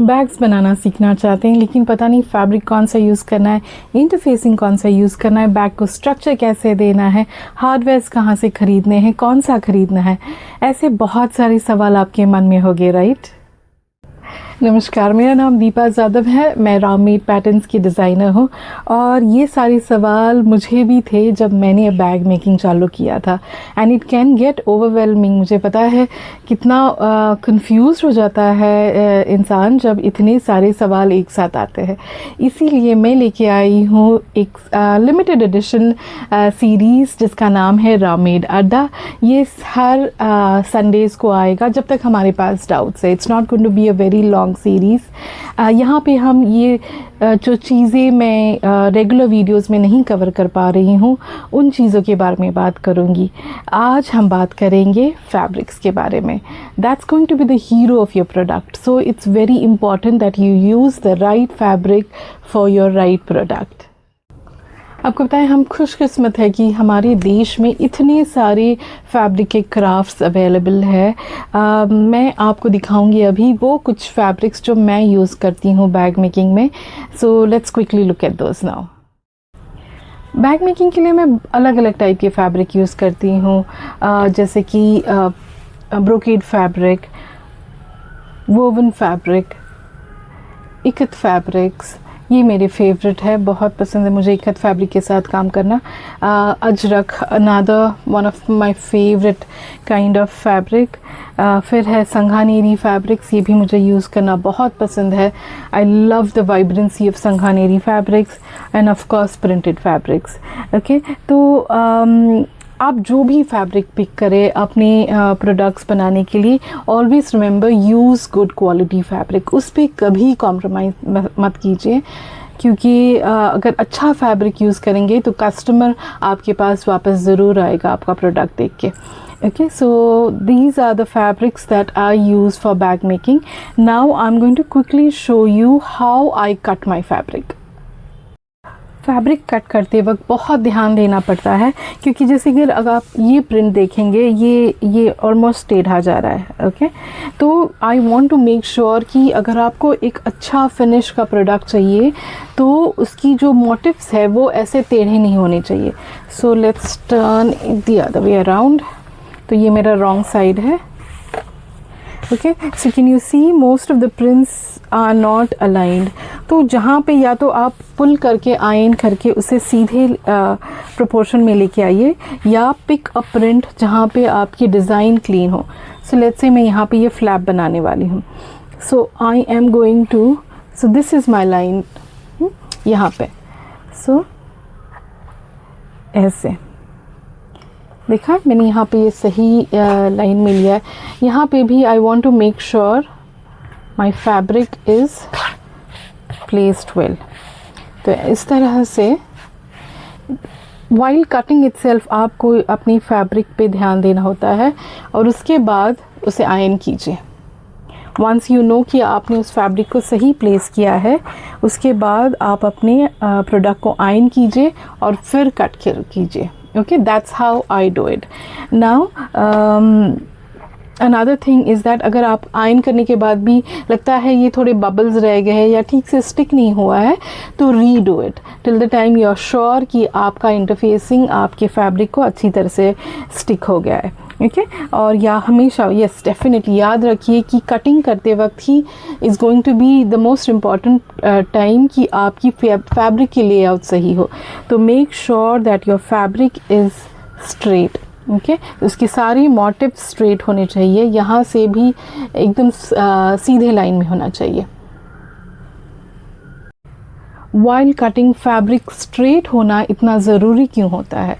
Bags बनाना सीखना चाहते हैं लेकिन पता नहीं फैब्रिक कौन सा यूज़ करना है, इंटरफेसिंग कौन सा यूज़ करना है, बैग को स्ट्रक्चर कैसे देना है, हार्डवेयर्स कहाँ से ख़रीदने हैं, कौन सा ख़रीदना है, ऐसे बहुत सारे सवाल आपके मन में होंगे, राइट। नमस्कार, मेरा नाम दीपा जादव है। मैं राममेड पैटर्न्स की डिज़ाइनर हूँ और ये सारे सवाल मुझे भी थे जब मैंने बैग मेकिंग चालू किया था। And it can get overwhelming. मुझे पता है कितना कंफ्यूज हो जाता है इंसान जब इतने सारे सवाल एक साथ आते हैं। इसीलिए मैं लेके आई हूँ एक लिमिटेड एडिशन सीरीज़ जिसका नाम है राममेड अड्डा। ये हर संडेज़ को आएगा जब तक हमारे पास डाउट्स है। It's not going to be a very long series. यहाँ पे हम ये जो चीज़ें मैं रेगुलर वीडियोस में नहीं कवर कर पा रही हूँ उन चीज़ों के बारे में बात करूँगी। आज हम बात करेंगे फैब्रिक्स के बारे में। That's going to be the hero of your product, so it's very important that you use the right fabric for your right product. आपको बताएं, हम खुशकिस्मत है कि हमारे देश में इतने सारे फैब्रिक के क्राफ्ट्स अवेलेबल है। मैं आपको दिखाऊंगी अभी वो कुछ फैब्रिक्स जो मैं यूज़ करती हूँ बैग मेकिंग में। So let's quickly look at those now. Bag making के लिए मैं अलग अलग टाइप के फैब्रिक यूज़ करती हूँ, जैसे कि brocade fabric, woven fabric, ikat fabrics. ये मेरे फेवरेट है, बहुत पसंद है मुझे इकत फैब्रिक के साथ काम करना। Ajrak, another one of my favourite kind of fabric. फिर है संघानेरी फैब्रिक्स, ये भी मुझे यूज़ करना बहुत पसंद है। I love the vibrancy of Sanganeri fabrics and of course printed fabrics. Okay, तो आप जो भी फैब्रिक पिक करें अपने प्रोडक्ट्स बनाने के लिए, always remember use good quality fabric. उस पर कभी कॉम्प्रोमाइज़ मत कीजिए, क्योंकि अगर अच्छा फैब्रिक यूज़ करेंगे तो कस्टमर आपके पास वापस ज़रूर आएगा आपका प्रोडक्ट देख के। Okay, so these are the fabrics that I use for bag making. Now I'm going to quickly show you how I cut my fabric. Fabric cut करते वक्त बहुत ध्यान देना पड़ता है, क्योंकि जैसे कि अगर आप ये प्रिंट देखेंगे ये ऑलमोस्ट टेढ़ा जा रहा है। ओके, तो I want to make sure कि अगर आपको एक अच्छा फिनिश का प्रोडक्ट चाहिए तो उसकी जो मोटिव्स है वो ऐसे टेढ़े नहीं होने चाहिए। So let's turn the other way around. तो ये मेरा रॉन्ग साइड है। Okay, so can you see most of the prints are not aligned. तो जहाँ पे या तो आप पुल करके आयन करके उसे सीधे प्रोपोर्शन में लेके आइए, या पिक अ प्रिंट जहाँ पे आपकी डिज़ाइन क्लीन हो। सो लेट्स से मैं यहाँ पे ये फ्लैप बनाने वाली हूँ। So I am going to, so this is my line यहाँ पे। सो ऐसे देखा मैंने यहाँ पे ये सही लाइन में लिया है। यहाँ पे भी I want to make sure my fabric is placed well. तो इस तरह से वाइल कटिंग इटसेल्फ आपको अपनी फैब्रिक पे ध्यान देना होता है और उसके बाद उसे आयन कीजिए। वंस यू नो कि आपने उस फैब्रिक को सही प्लेस किया है, उसके बाद आप अपने प्रोडक्ट को आयन कीजिए और फिर कट कीजिए। Okay, that's how I do it. Now another thing is that अगर आप आयन करने के बाद भी लगता है ये थोड़े बबल्स रह गए हैं या ठीक से स्टिक नहीं हुआ है, तो redo it till the time you are sure कि आपका इंटरफेसिंग आपके फैब्रिक को अच्छी तरह से स्टिक हो गया है। ओके, और या हमेशा यस डेफिनेटली याद रखिए कि कटिंग करते वक्त ही is going to be the most important time कि आपकी फैब्रिक की लेआउट सही हो। तो make sure that your fabric is straight. Okay, उसकी सारी मोटिव स्ट्रेट होने चाहिए, यहाँ से भी एकदम सीधे लाइन में होना चाहिए। वाइल कटिंग फैब्रिक स्ट्रेट होना इतना ज़रूरी क्यों होता है?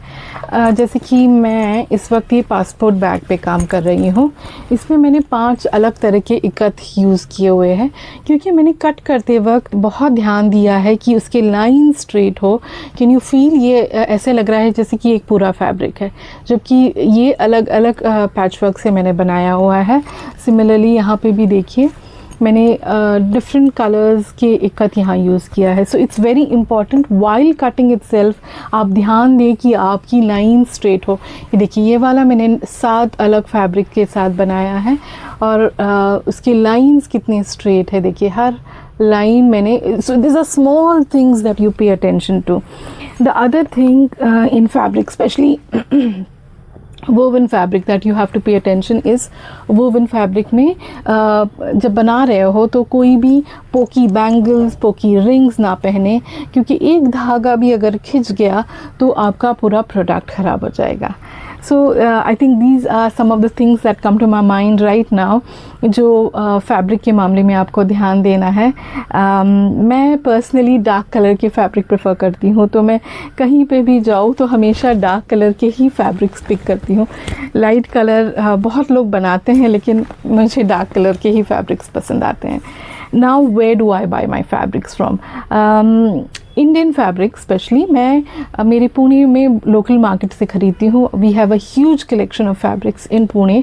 जैसे कि मैं इस वक्त ये पासपोर्ट बैग पे काम कर रही हूँ। इसमें मैंने 5 अलग तरह के इकत यूज़ किए हुए हैं, क्योंकि मैंने कट करते वक्त बहुत ध्यान दिया है कि उसके लाइन स्ट्रेट हो। कैन यू फील, ये ऐसे लग रहा है जैसे कि एक पूरा फैब्रिक है, जबकि ये अलग अलग पैच वर्क से मैंने बनाया हुआ है। सिमिलरली यहाँ पे भी देखिए मैंने डिफरेंट कलर्स के इकट्ठ यहाँ यूज़ किया है. सो it's very important while cutting itself आप ध्यान दें कि आपकी लाइन स्ट्रेट हो. ये देखिए, ये वाला मैंने 7 अलग फैब्रिक के साथ बनाया है और उसकी लाइंस कितनी स्ट्रेट है. देखिए हर लाइन मैंने. So this are small things that you pay attention to. The other thing in fabric specially woven fabric that you have to pay attention is woven fabric में जब बना रहे हो तो कोई भी पोकी बैंगल्स, पोकी रिंग्स ना पहने, क्योंकि एक धागा भी अगर खिंच गया तो आपका पूरा प्रोडक्ट ख़राब हो जाएगा. So I think these are some of the things that come to my mind right now जो फैब्रिक के मामले में आपको ध्यान देना है. मैं पर्सनली डार्क कलर के फैब्रिक प्रेफर करती हूँ, तो मैं कहीं पे भी जाऊँ तो हमेशा डार्क कलर के ही फैब्रिक्स पिक करती हूँ. लाइट कलर बहुत लोग बनाते हैं लेकिन मुझे डार्क कलर के ही फैब्रिक्स पसंद आते हैं. Now where do I buy my fabrics from? Indian fabric specially मैं मेरे पुणे में लोकल मार्केट से ख़रीदती हूँ. We have a huge collection of fabrics in Pune.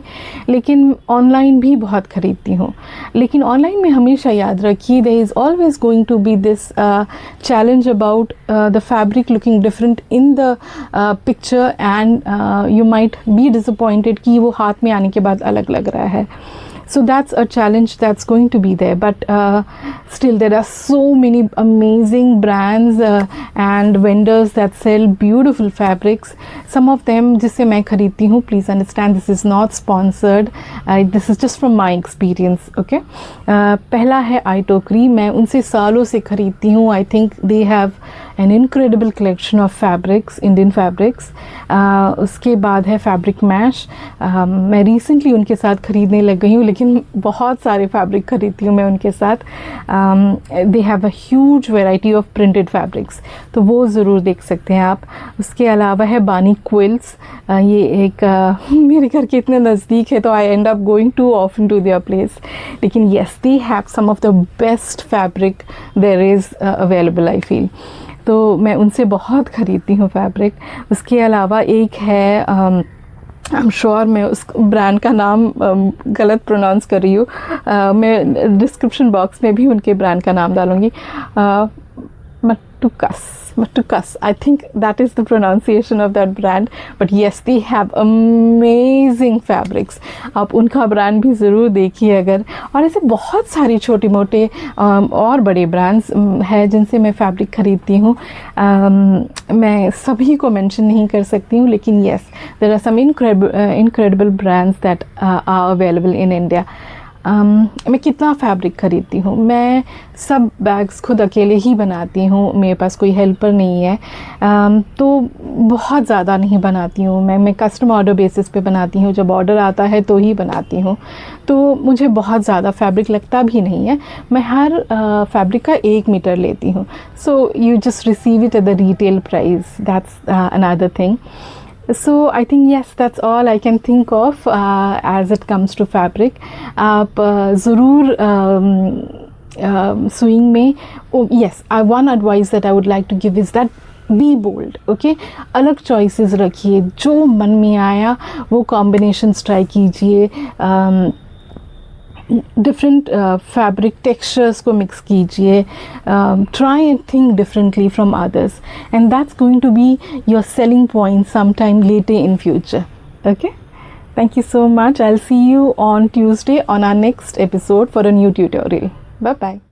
लेकिन ऑनलाइन भी बहुत ख़रीदती हूँ. लेकिन ऑनलाइन में हमेशा याद रखिए there is always going to be this challenge about the fabric looking different in the picture and you might be disappointed कि वो हाथ में आने के बाद अलग लग रहा है. So that's a challenge that's going to be there, but still there are so many amazing brands and vendors that sell beautiful fabrics. Some of them जिससे मैं खरीदती हूँ, please understand this is not sponsored, this is just from my experience. Okay, पहला है iTokri. मैं उनसे सालों से खरीदती हूँ. I think they have an incredible collection of fabrics, Indian fabrics. उसके बाद है Fabric Mash. मैं recently उनके साथ खरीदने लग गई हूँ, लेकिन बहुत सारे फैब्रिक खरीदती हूँ मैं उनके साथ. They have a huge variety of printed fabrics, तो वो ज़रूर देख सकते हैं आप. उसके अलावा है बानी क्विल्स. ये एक मेरे घर के इतने नज़दीक है तो I end up going to often to their place. लेकिन yes, they have some of the best fabric there is available I feel. तो मैं उनसे बहुत ख़रीदती हूँ फैब्रिक. उसके अलावा एक है आई एम श्योर मैं उस ब्रांड का नाम गलत प्रोनाउंस कर रही हूँ. मैं डिस्क्रिप्शन बॉक्स में भी उनके ब्रांड का नाम डालूँगी. Matukas, I think that is the pronunciation of that brand, but yes, they have amazing fabrics. आप उनका ब्रांड भी ज़रूर देखिए अगर. और ऐसे बहुत सारी छोटे मोटे और बड़े ब्रांड्स हैं जिनसे मैं फैब्रिक ख़रीदती हूँ. मैं सभी को मेंशन नहीं कर सकती हूँ, लेकिन yes, there are some incredible brands that are available in India. मैं कितना फैब्रिक ख़रीदती हूँ. मैं सब बैग्स खुद अकेले ही बनाती हूँ. मेरे पास कोई हेल्पर नहीं है, तो बहुत ज़्यादा नहीं बनाती हूँ. मैं कस्टम ऑर्डर बेसिस पे बनाती हूँ. जब ऑर्डर आता है तो ही बनाती हूँ, तो मुझे बहुत ज़्यादा फैब्रिक लगता भी नहीं है. मैं हर फैब्रिक का 1 मीटर लेती हूँ. So you just receive it at the retail price. That's another thing. So I think yes, that's all I can think of as it comes to fabric. आप ज़रूर sewing में yes, one advice that I would like to give is that be bold. Okay, अलग choices रखिए. जो मन में आया वो combinations try कीजिए. डिफरेंट फैब्रिक टेक्सचर्स को मिक्स कीजिए. Try and think differently from others, and that's going to be your selling point some time later in future. Okay, thank you so much. I will see you on Tuesday on our next episode for a new tutorial. Bye bye.